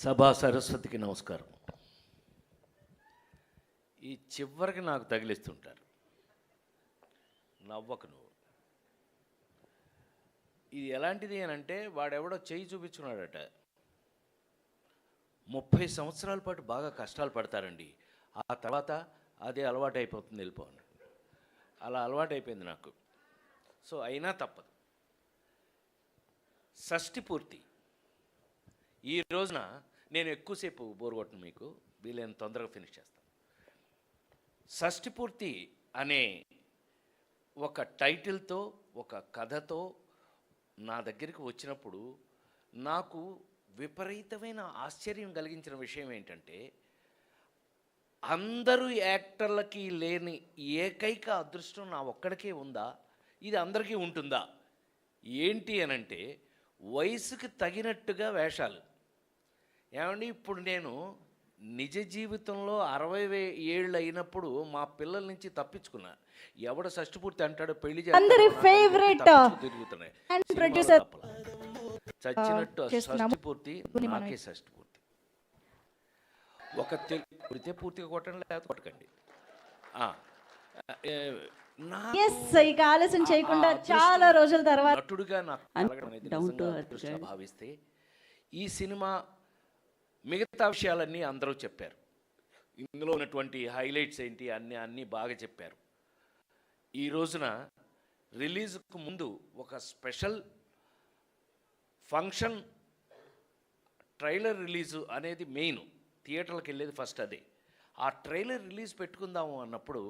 సభా సరస్వతికి నమస్కారం. ఈ చివరికి నాకు తగిలిస్తుంటారు, నవ్వకు నువ్వు. ఇది ఎలాంటిది అని అంటే, వాడెవడో చేయి చూపించుకున్నాడట. 30 సంవత్సరాల పాటు బాగా కష్టాలు పడతారండి, ఆ తర్వాత అదే అలవాటు అయిపోతుంది, వెళ్ళిపోను. అలా అలవాటు అయిపోయింది నాకు. సో అయినా తప్పదు. షష్ఠి పూర్తి ఈ రోజున నేను ఎక్కువసేపు బోర్ కొట్టను, మీకు వీలైన తొందరగా ఫినిష్ చేస్తాను. షష్ఠి పూర్తి అనే ఒక టైటిల్తో, ఒక కథతో నా దగ్గరికి వచ్చినప్పుడు నాకు విపరీతమైన ఆశ్చర్యం కలిగించిన విషయం ఏంటంటే, అందరూ యాక్టర్లకి లేని ఏకైక అదృష్టం నా ఒక్కడికే ఉందా, ఇది అందరికీ ఉంటుందా ఏంటి అనంటే, వయసుకి తగినట్టుగా వేషాలు. ఏమండి, ఇప్పుడు నేను నిజ జీవితంలో 60 ఏళ్ళు అయినప్పుడు మా పిల్లల నుంచి తప్పించుకున్నా. ఎవడ షష్ఠి పూర్తి అంటాడో పెళ్లి తిరుగుతున్నాయి చచ్చినట్టు. షష్ఠి పూర్తి నాకే షష్ఠి పూర్తి. ఒక పుడితే పూర్తిగా కొట్టండి, లేకపోతే కొట్టకండి. ఆలస్యం చేయకుండా చాలా రోజుల తర్వాత నటుడుగా నాకు భావిస్తే, ఈ సినిమా మిగతా విషయాలన్నీ అందరూ చెప్పారు. ఇందులో ఉన్నటువంటి హైలైట్స్ ఏంటి అన్నీ బాగా చెప్పారు. ఈ రోజున రిలీజ్కు ముందు ఒక స్పెషల్ ఫంక్షన్, ట్రైలర్ రిలీజు అనేది మెయిన్. థియేటర్లకు వెళ్ళేది ఫస్ట్ అదే. ఆ ట్రైలర్ రిలీజ్ పెట్టుకుందాము అన్నప్పుడు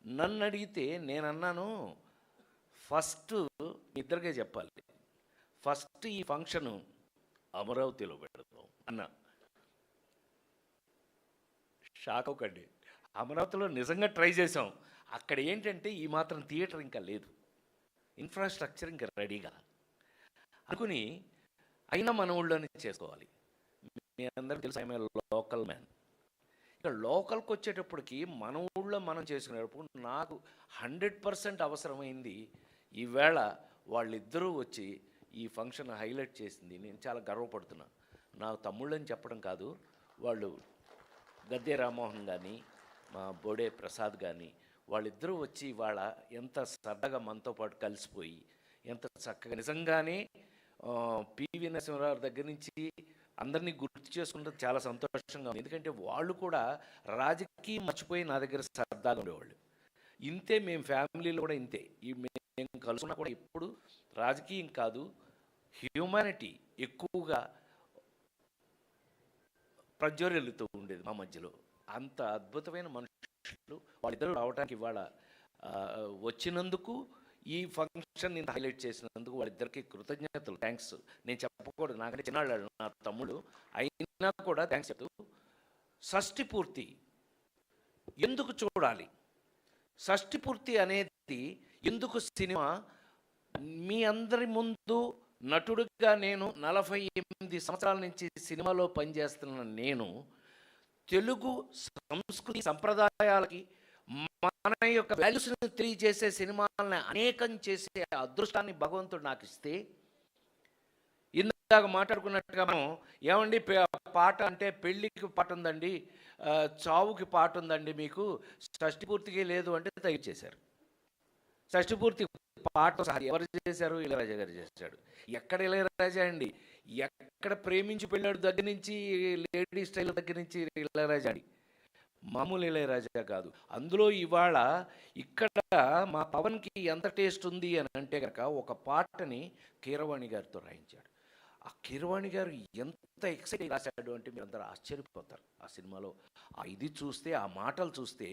నన్ను అడిగితే నేను అన్నాను, ఫస్ట్ ఇద్దరికే చెప్పాలి, ఫస్ట్ ఈ ఫంక్షను అమరావతిలో పెడతాం అన్నా. షాక్ అవ్వకండి, అమరావతిలో నిజంగా ట్రై చేసాం. అక్కడ ఏంటంటే ఈ మాత్రం థియేటర్ ఇంకా లేదు, ఇన్ఫ్రాస్ట్రక్చర్ ఇంకా రెడీగా అనుకుని, అయినా మన ఊళ్ళోనే చేసుకోవాలి. మీ అందరికీ తెలుసు, ఐఎమ్ లోకల్ మ్యాన్. ఇక లోకల్కి వచ్చేటప్పటికి మన ఊళ్ళో మనం చేసుకునేటప్పుడు నాకు 100% అవసరమైంది. ఈవేళ వాళ్ళిద్దరూ వచ్చి ఈ ఫంక్షన్ హైలైట్ చేసింది. నేను చాలా గర్వపడుతున్నా. నాకు తమ్ముళ్ళని చెప్పడం కాదు, వాళ్ళు గద్దె రామ్మోహన్ కానీ, మా బోడే ప్రసాద్ కానీ, వాళ్ళిద్దరూ వచ్చి వాళ్ళ ఎంత సరదాగా మనతో పాటు కలిసిపోయి, ఎంత చక్కగా, నిజంగానే పివి నరసింహారావు దగ్గర నుంచి అందరినీ గుర్తు చేసుకుంటే చాలా సంతోషంగా ఉంది. ఎందుకంటే వాళ్ళు కూడా రాజకీయం మర్చిపోయి నా దగ్గర సరదాగా ఉండేవాళ్ళు. ఇంతే, మేము ఫ్యామిలీలో కూడా ఇంతే. మేము కలుసుకున్నా కూడా ఎప్పుడు రాజకీయం కాదు, హ్యూమానిటీ ఎక్కువగా ప్రజ్వరిల్లుతూ ఉండేది మా మధ్యలో. అంత అద్భుతమైన మనుషులు వాళ్ళిద్దరూ రావడానికి, ఇవాళ వచ్చినందుకు, ఈ ఫంక్షన్ ఇంత హైలైట్ చేసినందుకు వాళ్ళిద్దరికి కృతజ్ఞతలు, థ్యాంక్స్. నేను చెప్పకూడదు, నాకంటే చిన్నాళ్ళు నా తమ్ముడు, అయినా కూడా థ్యాంక్స్ చెప్తూ. షష్ఠి పూర్తి ఎందుకు చూడాలి, షష్ఠి పూర్తి అనేది ఎందుకు సినిమా, మీ అందరి ముందు నటుడిగా నేను 48 సంవత్సరాల నుంచి సినిమాలో పనిచేస్తున్న నేను, తెలుగు సంస్కృతి సంప్రదాయాలకి మన యొక్క వాల్యూస్ని తెలియజేసే సినిమాలని అనేకం చేసే అదృష్టాన్ని భగవంతుడు నాకు ఇస్తే, ఇందాక మాట్లాడుకున్నట్టుగా మనం, ఏమండి పాట అంటే పెళ్ళికి పాట ఉందండి, చావుకి పాట ఉందండి, మీకు షష్ఠి పూర్తికి లేదు అంటే తగ్గించేశారు. షష్ఠి పూర్తి పాట ఎవరు చేశారు? ఇళయరాజా గారు చేశాడు. ఎక్కడ ఇళయరాజా అండి, ఎక్కడ ప్రేమించి పెళ్ళాడు దగ్గర నుంచి, లేడీ స్టైల్ దగ్గర నుంచి ఇళయరాజా అండి, మామూలు ఇళయరాజా కాదు. అందులో ఇవాళ ఇక్కడ మా పవన్కి ఎంత టేస్ట్ ఉంది అని అంటే కనుక, ఒక పాటని కీరవాణి గారితో రాయించాడు. ఆ కీరవాణి గారు ఎంత ఎక్సైట్ రాశాడు అంటే మీరందరూ ఆశ్చర్యపోతారు. ఆ సినిమాలో ఇది చూస్తే, ఆ మాటలు చూస్తే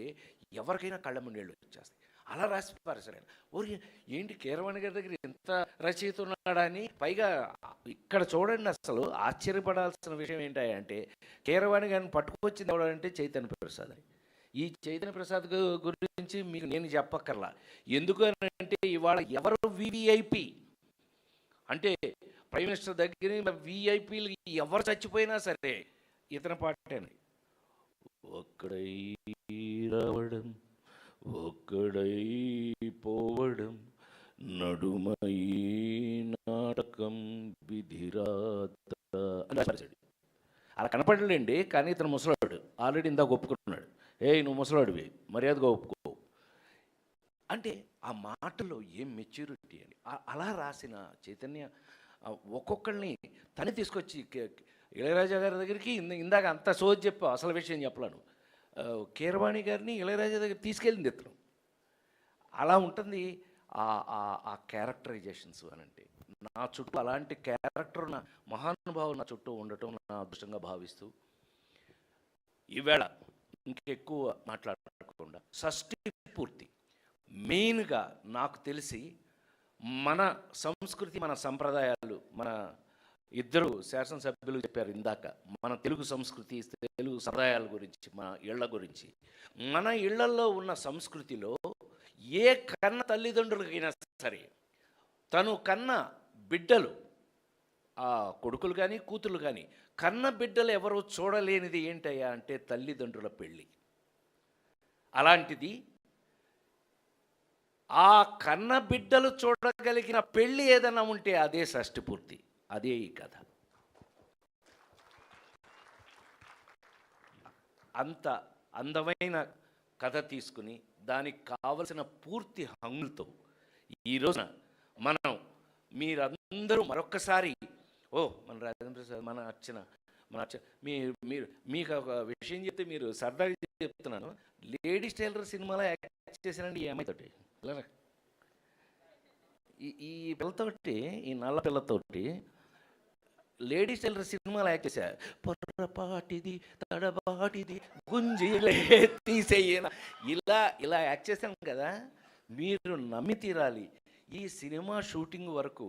ఎవరికైనా కళ్ళ ముండేళ్ళు వచ్చేస్తాయి. అలా రాసి పారేశారు ఆయన. ఓరి ఏంటి, కీరవాణి గారి దగ్గర ఎంత రచయిత ఉన్నాడా అని. పైగా ఇక్కడ చూడండి, అసలు ఆశ్చర్యపడాల్సిన విషయం ఏంటంటే, కీరవాణి గారిని పట్టుకొచ్చింది ఎవడంటే చైతన్య ప్రసాద్. ఈ చైతన్య ప్రసాద్ గురించి మీకు నేను చెప్పక్కర్లా. ఎందుకు అంటే, ఇవాళ ఎవరు వివిఐపి అంటే ప్రైమ్ మినిస్టర్ దగ్గర విఐపీలు ఎవరు చచ్చిపోయినా సరే ఇతని పాటేనండి. ఒక్కడై రావడం, ఒక్కడై పోవడం, నడుమై నాటకం విధిరాత అని రాశాడు. అలా కనపడలేండి, కానీ ఇతను ముసలాడు ఆల్రెడీ ఇందాక ఒప్పుకున్నాడు. నువ్వు ముసలాడివి, మర్యాదగా ఒప్పుకో అంటే ఆ మాటలో ఏం మెచ్యూరిటీ అని అలా రాసిన చైతన్య ఒక్కొక్కరిని తనే తీసుకొచ్చి ఇళయరాజా గారి దగ్గరికి ఇందాక అంత సోది చెప్పావు, అసలు విషయం చెప్పలేను. కీరవాణి గారిని ఇళయరాజా దగ్గర తీసుకెళ్ళింది ఇతను. అలా ఉంటుంది ఆ క్యారెక్టరైజేషన్స్ అని అంటే. నా చుట్టూ అలాంటి క్యారెక్టర్ ఉన్న మహానుభావులు నా చుట్టూ ఉండటం నా అదృష్టంగా భావిస్తూ, ఈవేళ ఇంకెక్కువ మాట్లాడకుండా షష్ఠి పూర్తి మెయిన్గా నాకు తెలిసి మన సంస్కృతి, మన సంప్రదాయాలు, మన ఇద్దరు శాసనసభ్యులు చెప్పారు ఇందాక, మన తెలుగు సంస్కృతి, తెలుగు సంప్రదాయాల గురించి, మన ఇళ్ల గురించి. మన ఇళ్లలో ఉన్న సంస్కృతిలో ఏ కన్న తల్లిదండ్రులకైనా సరే తను కన్న బిడ్డలు, ఆ కొడుకులు కానీ కూతురు కానీ, కన్న బిడ్డలు ఎవరో చూడలేనిది ఏంటయ్యా అంటే తల్లిదండ్రుల పెళ్ళి. అలాంటిది ఆ కన్న బిడ్డలు చూడగలిగిన పెళ్ళి ఏదైనా ఉంటే అదే షష్ఠి పూర్తి, అదే ఈ కథ. అంత అందమైన కథ తీసుకుని దానికి కావలసిన పూర్తి హంగులతో ఈ రోజున మనం మీరందరూ మరొక్కసారి మన రాజేంద్ర ప్రసాద్, మన అర్చన మీరు మీకు ఒక విషయం చెప్తే మీరు సరదాగా చెప్తున్నాను. లేడీస్ టైలర్ సినిమాలో యాక్ట్ చేశానండి ఈ అమ్మాయితోటి. ఈ పిల్లతోటి, ఈ నల్ల పిల్లతోటి లేడీస్ టైలర్ సినిమాలో యాక్ట్ చేశారు. పొర్రపాటిది తడబాటిది గుంజిలే తీసేయన, ఇలా యాక్ట్ చేశాను కదా. మీరు నమ్మి తీరాలి. ఈ సినిమా షూటింగ్ వరకు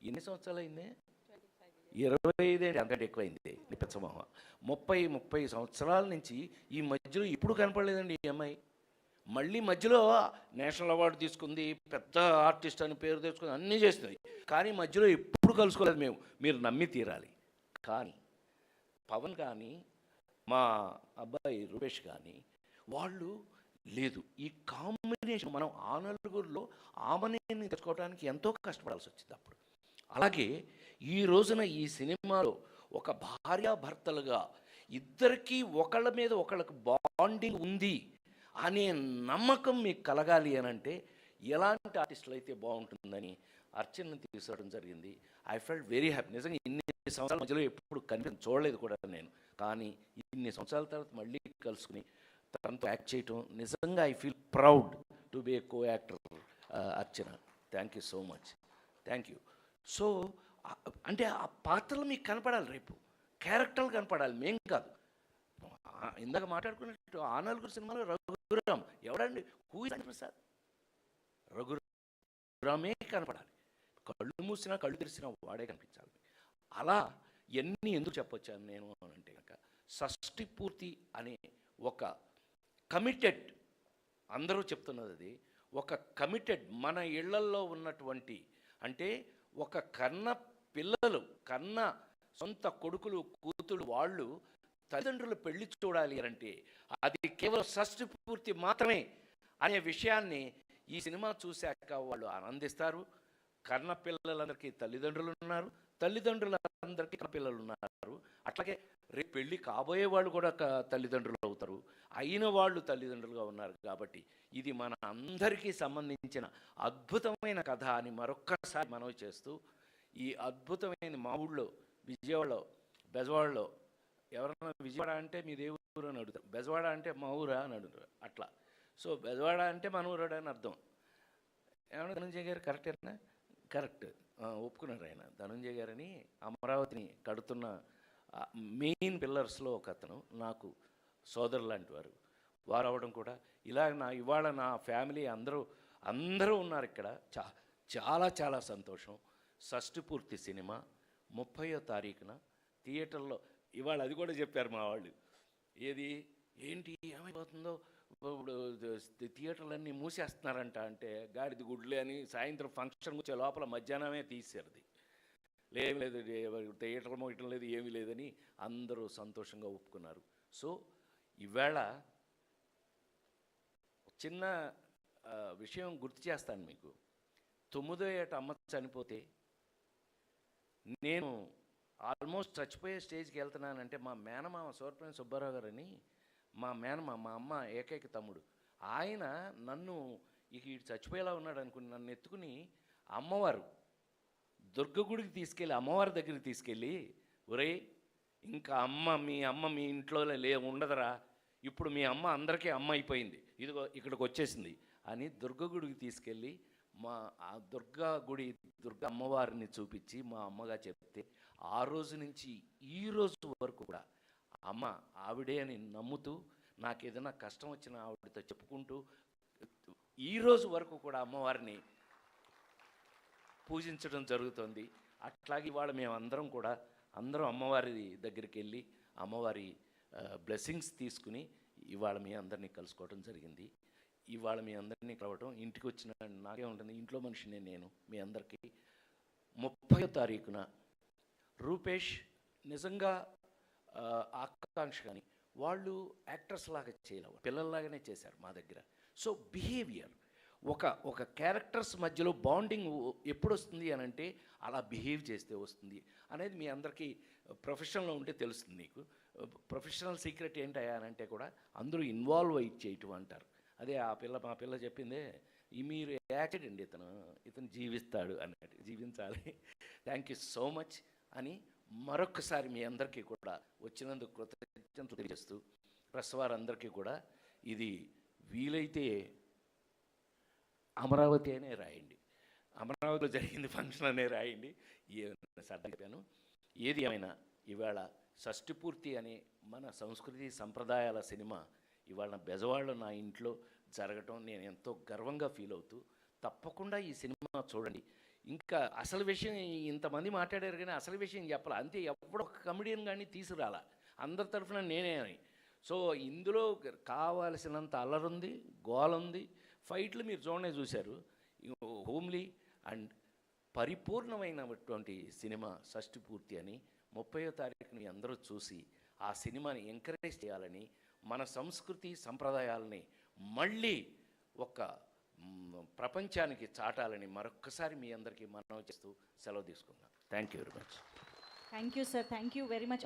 ఎన్ని సంవత్సరాలు అయింది? 25 అంతకంటే ఎక్కువైంది. నిపించమోహ 30 సంవత్సరాల నుంచి ఈ మధ్యలో ఇప్పుడు కనపడలేదండి ఈ అమ్మాయి. మళ్ళీ మధ్యలో నేషనల్ అవార్డు తీసుకుంది, పెద్ద ఆర్టిస్ట్ అని పేరు తెచ్చుకుంది, అన్నీ చేస్తుంది. కానీ మధ్యలో ఎప్పుడు కలుసుకోలేదు మేము. మీరు నమ్మి తీరాలి. కానీ పవన్ కానీ, మా అబ్బాయి రూపేష్ కానీ, వాళ్ళు లేదు. ఈ కాంబినేషన్ మనం ఆ నలుగురిలో ఆమెని తెచ్చుకోవడానికి ఎంతో కష్టపడాల్సి వచ్చింది అప్పుడు. అలాగే ఈ రోజున ఈ సినిమాలో ఒక భార్యాభర్తలుగా ఇద్దరికీ ఒకళ్ళ మీద ఒకళ్ళకి బాండింగ్ ఉంది అనే నమ్మకం మీకు కలగాలి అని అంటే ఎలాంటి ఆర్టిస్టులు అయితే బాగుంటుందని అర్చనని తీసుకోవడం జరిగింది. I felt very happy. నిజంగా ఇన్ని సంవత్సరాల మధ్యలో ఎప్పుడు చూడలేదు కూడా నేను. కానీ ఇన్ని సంవత్సరాల తర్వాత మళ్ళీ కలుసుకుని తనతో యాక్ట్ చేయటం నిజంగా I feel proud to be A co actor Archana. Thank you so much. Thank you. So అంటే ఆ పాత్రలు మీకు కనపడాలి, రేపు క్యారెక్టర్లు కనపడాలి, మేం కాదు. ఇందాక మాట్లాడుకున్నట్టు ఆ నలుగురు సినిమాలో రఘురామ్ ఎవడండి? Who is Prasad? రఘురామే కనపడాలి. కళ్ళు మూసినా కళ్ళు తెరిసినా వాడే కనిపించాలి. అలా ఎన్ని ఎందుకు చెప్పొచ్చాను నేను అంటే కనుక, షష్ఠి పూర్తి అనే ఒక కమిటెడ్, అందరూ చెప్తున్నది అది, ఒక కమిటెడ్ మన ఇళ్లల్లో ఉన్నటువంటి, అంటే ఒక కన్న పిల్లలు, కన్న సొంత కొడుకులు కూతురు వాళ్ళు తల్లిదండ్రులు పెళ్లి చూడాలి అంటే అది కేవలం షష్ఠి పూర్తి మాత్రమే అనే విషయాన్ని ఈ సినిమా చూశాక వాళ్ళు ఆనందిస్తారు. కన్న పిల్లలందరికీ తల్లిదండ్రులు ఉన్నారు, తల్లిదండ్రులందరికీ కన్న పిల్లలు ఉన్నారు. అట్లాగే రేపు పెళ్ళి కాబోయే వాళ్ళు కూడా తల్లిదండ్రులు అవుతారు, అయిన వాళ్ళు తల్లిదండ్రులుగా ఉన్నారు. కాబట్టి ఇది మన అందరికీ సంబంధించిన అద్భుతమైన కథ అని మరొక్కసారి మనవి చేస్తూ, ఈ అద్భుతమైన మా ఊళ్ళో విజయవాడలో, బెజవాడలో ఎవరన్నా విజయవాడ అంటే మీ దేవుడు అని అడుగుతారు, బెజవాడ అంటే మా ఊరా అని అడుగుతారు. అట్లా సో బెజవాడ అంటే మన ఊరాడు అని అర్థం. ఏమన్నా ధనంజయ్ గారు కరెక్టేనా? కరెక్ట్, ఒప్పుకున్నారు ఆయన. ధనంజయ్ గారని అమరావతిని కడుతున్న మెయిన్ పిల్లర్స్లో ఒక అతను, నాకు సోదరు లాంటి వారు అవ్వడం కూడా ఇలా ఇవాళ నా ఫ్యామిలీ అందరూ ఉన్నారు ఇక్కడ. చాలా చాలా సంతోషం. షష్ఠి పూర్తి సినిమా 30వ తారీఖున థియేటర్లో, ఇవాళ అది కూడా చెప్పారు మా వాళ్ళు, ఏంటి ఏమైపోతుందో ఇప్పుడు థియేటర్లన్నీ మూసేస్తున్నారంట అంటే, గాడిది గుడ్లే అని సాయంత్రం ఫంక్షన్ వచ్చే లోపల మధ్యాహ్నమే తీసేది. లేదు థియేటర్ మోయటం లేదు, ఏమీ లేదని అందరూ సంతోషంగా ఒప్పుకున్నారు. సో ఈవేళ చిన్న విషయం గుర్తు చేస్తాను మీకు. 9వ ఏట అమ్మ చనిపోతే నేను ఆల్మోస్ట్ చచ్చిపోయే స్టేజ్కి వెళ్తున్నానంటే మా మేనమామ సూరపల్లి సుబ్బారావు గారని మా మేనమామ, మా అమ్మ ఏకైక తమ్ముడు, ఆయన నన్ను ఇక ఇటు చచ్చిపోయేలా ఉన్నాడు అనుకుని నన్ను ఎత్తుకుని అమ్మవారు దుర్గ గుడికి తీసుకెళ్ళి అమ్మవారి దగ్గరికి తీసుకెళ్ళి, ఒరేయ్ ఇంకా మీ అమ్మ మీ ఇంట్లో ఉండదురా, ఇప్పుడు మీ అమ్మ అందరికీ అమ్మ అయిపోయింది, ఇదిగో ఇక్కడికి వచ్చేసింది అని దుర్గ గుడికి తీసుకెళ్ళి ఆ దుర్గా అమ్మవారిని చూపించి మా అమ్మగా చెప్తే ఆ రోజు నుంచి ఈ రోజు వరకు కూడా అమ్మ ఆవిడే అని నమ్ముతూ నాకు ఏదైనా కష్టం వచ్చినా ఆవిడతో చెప్పుకుంటూ ఈ రోజు వరకు కూడా అమ్మవారిని పూజించడం జరుగుతుంది. అట్లాగే ఇవాళ మేమందరం కూడా అందరం అమ్మవారి దగ్గరికి వెళ్ళి అమ్మవారి బ్లెస్సింగ్స్ తీసుకుని ఇవాళ మీ అందరినీ కలుసుకోవడం జరిగింది. ఇవాళ మీ అందరినీ కలవటం, ఇంటికి వచ్చిన నాకే ఉంటుంది, ఇంట్లో మనిషినే నేను మీ అందరికీ. 30వ తారీఖున రూపేష్ నిజంగా ఆకాంక్ష కానీ వాళ్ళు యాక్టర్స్ లాగా చేయలేవు, పిల్లల్లాగానే చేశారు మా దగ్గర. సో బిహేవియర్ ఒక క్యారెక్టర్స్ మధ్యలో బాండింగ్ ఎప్పుడు వస్తుంది అని అంటే అలా బిహేవ్ చేస్తే వస్తుంది అనేది మీ అందరికీ ప్రొఫెషనల్లో ఉంటే తెలుస్తుంది. నీకు ప్రొఫెషనల్ సీక్రెట్ ఏంటయ్యా అని అంటే కూడా అందరూ ఇన్వాల్వ్ అయ్యి చేయటం అంటారు. అదే మా పిల్ల చెప్పిందే, మీరు యాక్సిడెంట్ ఇతను జీవిస్తాడు అన్నట్టు, జీవించాలి. థ్యాంక్ యూ సో మచ్ అని మరొకసారి మీ అందరికీ కూడా వచ్చినందుకు కృతజ్ఞతలు తెలియజేస్తూ, ప్రెస్ వారందరికీ కూడా ఇది వీలైతే అమరావతి అనే రాయండి, అమరావతిలో జరిగింది ఫంక్షన్ అనే రాయండి. చెప్పాను. ఏది ఏమైనా ఇవాళ షష్ఠి పూర్తి అనే మన సంస్కృతి సంప్రదాయాల సినిమా ఇవాళ బెజవాడలో నా ఇంట్లో జరగటం నేను ఎంతో గర్వంగా ఫీల్ అవుతూ, తప్పకుండా ఈ సినిమా చూడండి. ఇంకా అసలు విషయం ఇంతమంది మాట్లాడారు కానీ అసలు విషయం చెప్పాలి అంతే. ఎప్పుడో ఒక కమెడియన్ కానీ తీసుకురాలా, అందరి తరఫున నేనే అని. సో ఇందులో కావాల్సినంత అల్లరుంది, గోలుంది, ఫైట్లు మీరు చూశారు. హోమ్లీ అండ్ పరిపూర్ణమైనటువంటి సినిమా షష్ఠి పూర్తి అని 30వ తారీఖుని మీ అందరూ చూసి ఆ సినిమాని ఎంకరేజ్ చేయాలని, మన సంస్కృతి సంప్రదాయాలని మళ్ళీ ఒక ప్రపంచానికి చాటాలని మరొక్కసారి మీ అందరికీ మనవి చేస్తూ సెలవు తీసుకుందాం. Thank you very much. Thank you sir, thank you very much.